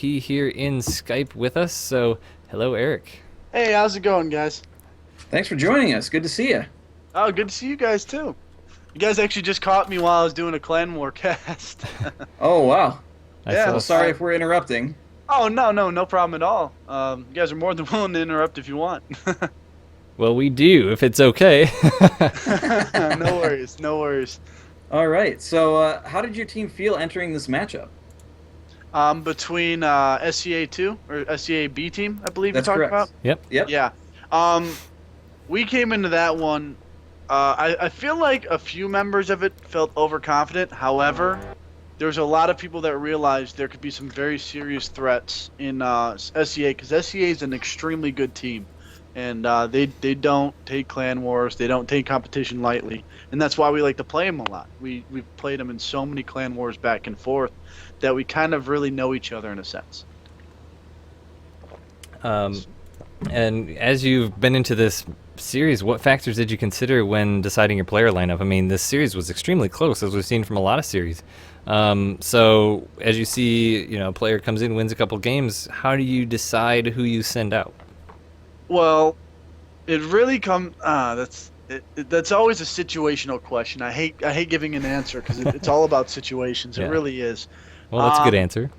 He here in Skype with us. So, hello, Eric. Hey, how's it going, guys? Thanks for joining us. Good to see you. Oh, good to see you guys too. You guys actually just caught me while I was doing a Clan War cast. Oh, wow. I Yeah. saw. Well, sorry if we're interrupting. Oh, no problem at all. You guys are more than willing to interrupt if you want. Well, we do if it's okay. No worries, no worries. All right. So, how did your team feel entering this matchup? Between SCA2 or SCAB team, I believe you're That's talking about. correct. Yep. Yep. Yeah. Um, we came into that one. I feel like a few members of it felt overconfident. However, there's a lot of people that realized there could be some very serious threats in SCA because SCA is an extremely good team, and they don't take clan wars, they don't take competition lightly, and that's why we like to play them a lot. We've played them in so many clan wars back and forth that we kind of really know each other in a sense. And as you've been into this series, what factors did you consider when deciding your player lineup? I mean, this series was extremely close, as we've seen from a lot of series. So, as you see, a player comes in, wins a couple games. How do you decide who you send out? Well, it really comes. That's always a situational question. I hate giving an answer because it's all about situations. Yeah. It really is. Well, that's a good Um, answer.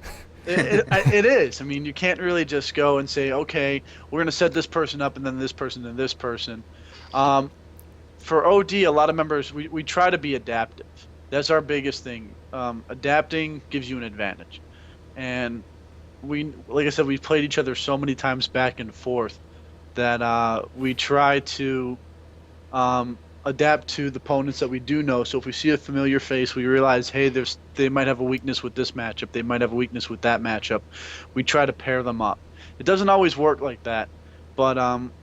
it is. I mean, you can't really just go and say, okay, we're going to set this person up and then this person and this person. Um, for OD, a lot of members, we try to be adaptive. That's our biggest thing. Adapting gives you an advantage. And like I said, we've played each other so many times back and forth that we try to adapt to the opponents that we do know. So if we see a familiar face, we realize, hey, they might have a weakness with this matchup. They might have a weakness with that matchup. We try to pair them up. It doesn't always work like that, but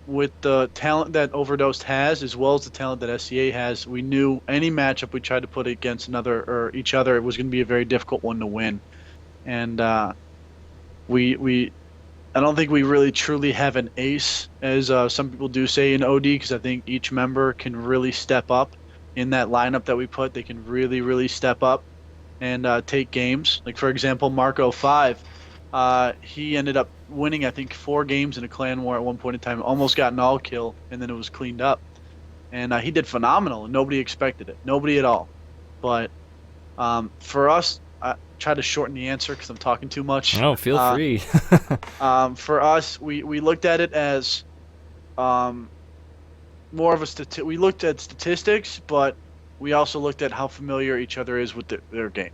with the talent that Overdosed has, as well as the talent that SCA has, we knew any matchup we tried to put against another or each other, it was going to be a very difficult one to win. And we I don't think we really truly have an ace, as some people do say in OD, because I think each member can really step up in that lineup that we put. They can really, really step up and take games. Like, for example, Marco 5, he ended up winning, I think, 4 games in a clan war at one point in time, almost got an all kill, and then it was cleaned up. And he did phenomenal, and nobody expected it. Nobody at all. But for us, I try to shorten the answer because I'm talking too much. Oh, feel free. For us, we looked at it as um, more of a we looked at statistics, but we also looked at how familiar each other is with their game,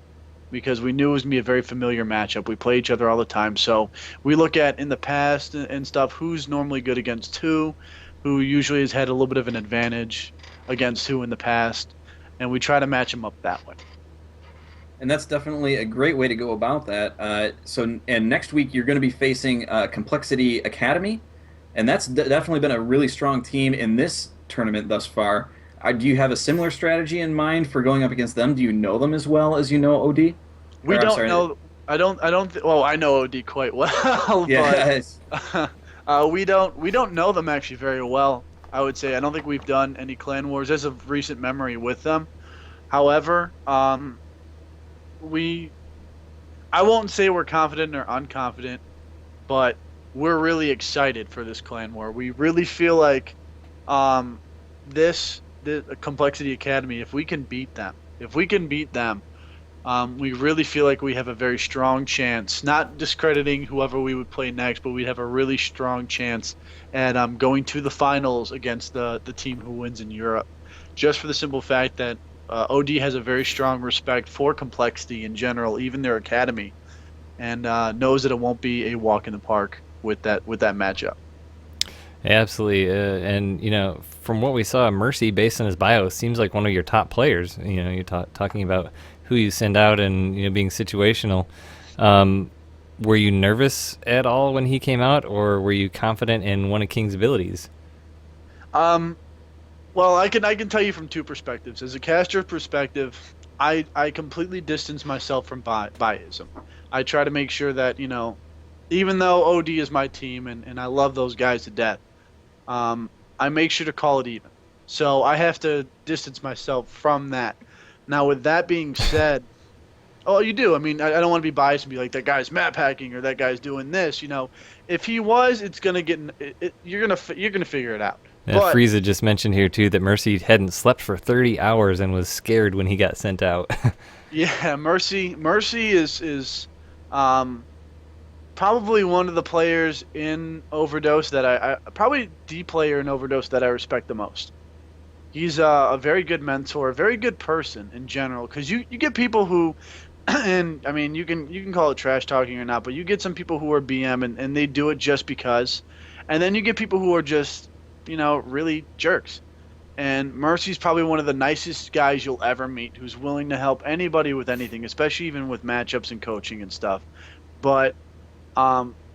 because we knew it was gonna be a very familiar matchup. We play each other all the time, so we look at in the past and stuff who's normally good against who usually has had a little bit of an advantage against who in the past, and we try to match them up that way. And that's definitely a great way to go about that. And next week you're going to be facing Complexity Academy, and that's definitely been a really strong team in this tournament thus far. Do you have a similar strategy in mind for going up against them? Do you know them as well as you know OD? We Or I'm don't sorry. know. Well, I know OD quite well, but Yeah. we don't know them actually very well. I would say I don't think we've done any clan wars as of recent memory with them. However, we I won't say we're confident or unconfident, but we're really excited for this clan war. We really feel like um, the Complexity Academy, if we can beat them, we really feel like we have a very strong chance, not discrediting whoever we would play next, but we'd have a really strong chance at going to the finals against the team who wins in Europe. Just for the simple fact that OD has a very strong respect for Complexity in general, even their academy, and knows that it won't be a walk in the park with that matchup. Yeah, absolutely. And, from what we saw, Mercy, based on his bio, seems like one of your top players. You're talking about who you send out and, being situational. Were you nervous at all when he came out, or were you confident in one of King's abilities? Um, well, I can tell you from two perspectives. As a caster perspective, I completely distance myself from biasm. I try to make sure that even though OD is my team and I love those guys to death, I make sure to call it even. So I have to distance myself from that. Now, with that being said, Oh, you do. I mean, I don't want to be biased and be like that guy's map hacking or that guy's doing this. If he was, it's gonna get. You're gonna figure it out. But Frieza just mentioned here too that Mercy hadn't slept for 30 hours and was scared when he got sent out. yeah, Mercy is um probably one of the players in Overdose that I probably the player in Overdose that I respect the most. He's a very good mentor, a very good person in general. Because you get people who, and I mean you can call it trash talking or not, but you get some people who are BM and they do it just because, and then you get people who are just really jerks. And Mercy's probably one of the nicest guys you'll ever meet, who's willing to help anybody with anything, especially even with matchups and coaching and stuff. But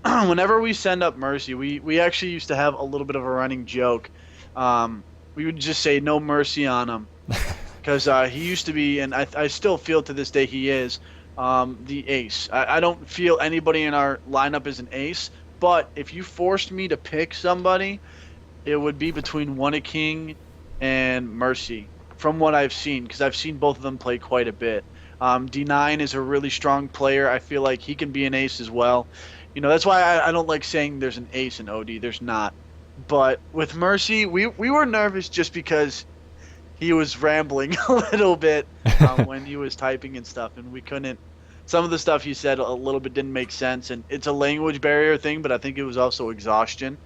whenever we send up Mercy, we actually used to have a little bit of a running joke. We would just say no mercy on him because he used to be, and I still feel to this day he is the ace. I don't feel anybody in our lineup is an ace, but if you forced me to pick somebody, it would be between One King and Mercy from what I've seen, because I've seen both of them play quite a bit. D9 is a really strong player. I feel like he can be an ace as well. That's why I don't like saying there's an ace in OD. There's not. But with Mercy, we were nervous just because he was rambling a little bit when he was typing and stuff, and we couldn't. Some of the stuff he said a little bit didn't make sense, and it's a language barrier thing, but I think it was also exhaustion.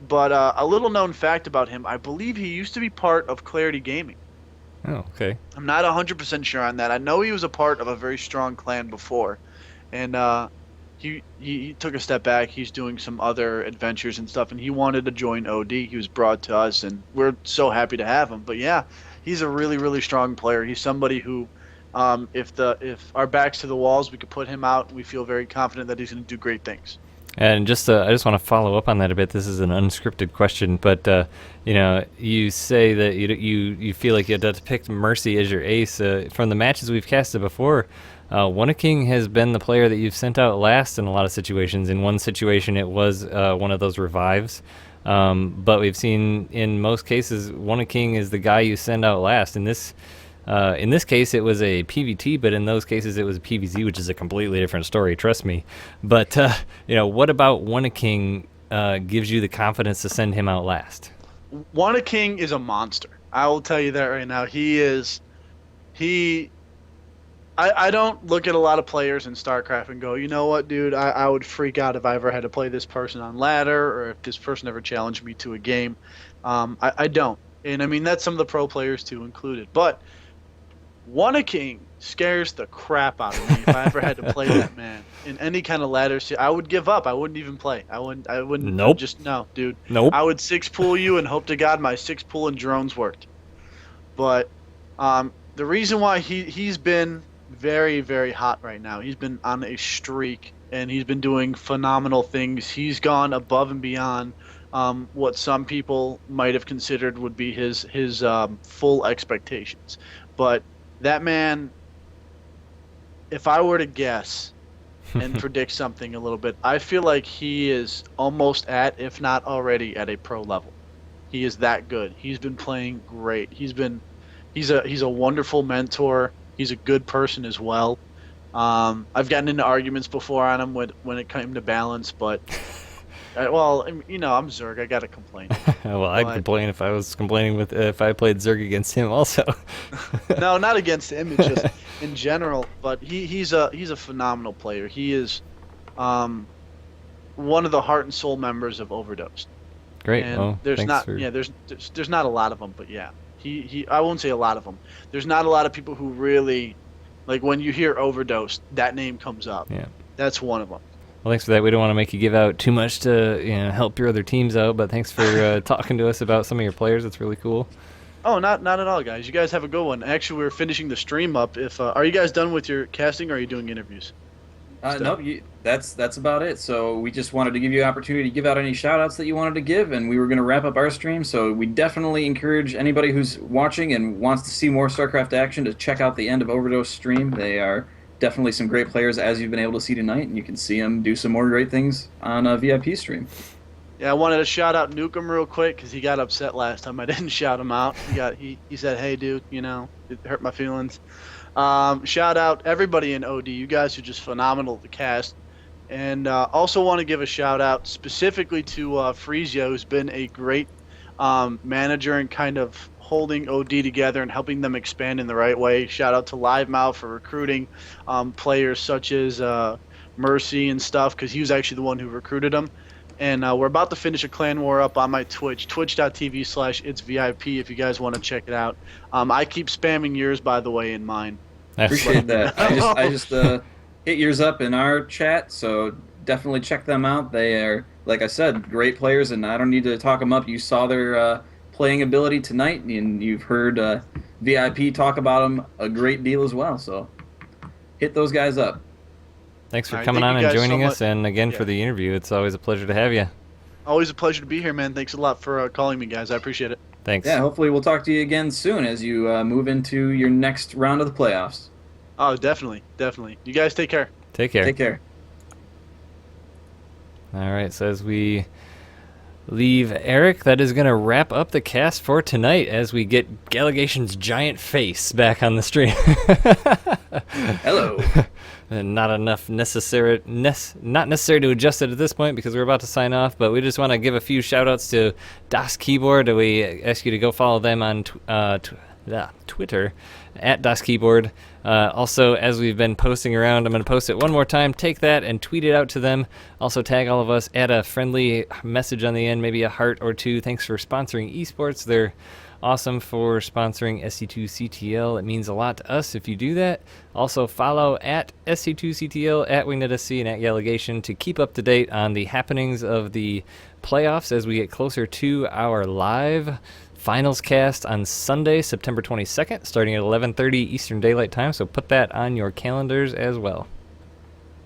But a little known fact about him, I believe he used to be part of Clarity Gaming. Oh, okay. I'm not 100% sure on that. I know he was a part of a very strong clan before, and he took a step back. He's doing some other adventures and stuff, and he wanted to join OD. He was brought to us, and we're so happy to have him. But yeah, he's a really, really strong player. He's somebody who, if our backs to the walls, we could put him out, and we feel very confident that he's going to do great things. And I just want to follow up on that a bit. This is an unscripted question, but you say that you feel like you had to pick Mercy as your ace. From the matches we've casted before, One King has been the player that you've sent out last in a lot of situations. In one situation, it was one of those revives, but we've seen in most cases, One King is the guy you send out last. In this case, it was a PVT, but in those cases, it was a PVZ, which is a completely different story. Trust me. But what about One King gives you the confidence to send him out last? One King is a monster. I will tell you that right now. He is. I don't look at a lot of players in StarCraft and go, you know what, dude, I would freak out if I ever had to play this person on ladder or if this person ever challenged me to a game. I don't. And I mean, that's some of the pro players too included. But One King scares the crap out of me if I ever had to play that man in any kind of ladder. I would give up. I wouldn't even play. I wouldn't. Nope. No, dude. Nope. I would 6-pool you and hope to God my 6-pool and drones worked. But the reason why he's been very, very hot right now, he's been on a streak and he's been doing phenomenal things. He's gone above and beyond what some people might have considered would be his full expectations. But that man, if I were to guess and predict something a little bit, I feel like he is almost at, if not already at a pro level. He is that good. He's been playing great. He's a wonderful mentor. He's a good person as well. I've gotten into arguments before on him when it came to balance, but I'm Zerg. I gotta complain. Well, I'd complain if I was complaining if I played Zerg against him also. No, not against him. It's just in general. But he's a phenomenal player. He is one of the heart and soul members of Overdosed. Great. And well, there's not a lot of them, but yeah, I won't say a lot of them. There's not a lot of people who really, like, when you hear Overdosed, that name comes up. Yeah. That's one of them. Well, thanks for that. We don't want to make you give out too much to help your other teams out, but thanks for talking to us about some of your players. That's really cool. Oh, not at all, guys. You guys have a good one. Actually, we're finishing the stream up. Are you guys done with your casting, or are you doing interviews? No, that's about it. So we just wanted to give you an opportunity to give out any shout-outs that you wanted to give, and we were going to wrap up our stream. So we definitely encourage anybody who's watching and wants to see more StarCraft action to check out the End of Overdose stream. They are definitely some great players, as you've been able to see tonight, and you can see them do some more great things on a VIP stream. Yeah, I wanted to shout out Nukem real quick because he got upset last time I didn't shout him out. He said, "Hey, dude, it hurt my feelings." Shout out everybody in OD. You guys are just phenomenal to cast. And also want to give a shout out specifically to Frezio, who's been a great manager and kind of holding OD together and helping them expand in the right way. Shout out to Livemouth for recruiting players such as Mercy and stuff, because he was actually the one who recruited them. And we're about to finish a clan war up on my Twitch, twitch.tv/itsvip if you guys want to check it out. I keep spamming yours, by the way, in mine. Appreciate that. I just hit yours up in our chat, so definitely check them out. They are, like I said, great players, and I don't need to talk them up. You saw their playing ability tonight, and you've heard VIP talk about them a great deal as well. So hit those guys up. Thanks for All right, coming thank on you and guys joining so us, and again Yeah. for the interview. It's always a pleasure to have you. Always a pleasure to be here, man. Thanks a lot for calling me, guys. I appreciate it. Thanks. Yeah, hopefully we'll talk to you again soon as you move into your next round of the playoffs. Oh, definitely, definitely. You guys take care. Take care. Take care. All right, so as we leave Eric, that is going to wrap up the cast for tonight as we get Galegation's giant face back on the stream. Hello. And not necessary to adjust it at this point because we're about to sign off, but we just want to give a few shout outs to Das Keyboard. We ask you to go follow them on Twitter at Das Keyboard. Also, as we've been posting around, I'm going to post it one more time. Take that and tweet it out to them. Also, tag all of us. Add a friendly message on the end, maybe a heart or two. Thanks for sponsoring esports. They're awesome for sponsoring SC2CTL. It means a lot to us if you do that. Also, follow at SC2CTL, at WingnetSC, and at Galegation to keep up to date on the happenings of the playoffs as we get closer to our live finals cast on Sunday, September 22nd, starting at 11:30 Eastern Daylight Time. So put that on your calendars as well.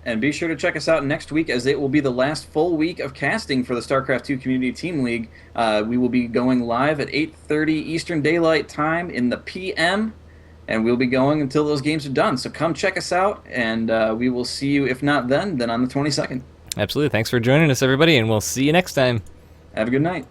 And be sure to check us out next week, as it will be the last full week of casting for the StarCraft 2 Community Team League. We will be going live at 8:30 Eastern Daylight Time in the PM, and we'll be going until those games are done. So come check us out, and we will see you, if not then on the 22nd. Absolutely. Thanks for joining us, everybody, and we'll see you next time. Have a good night.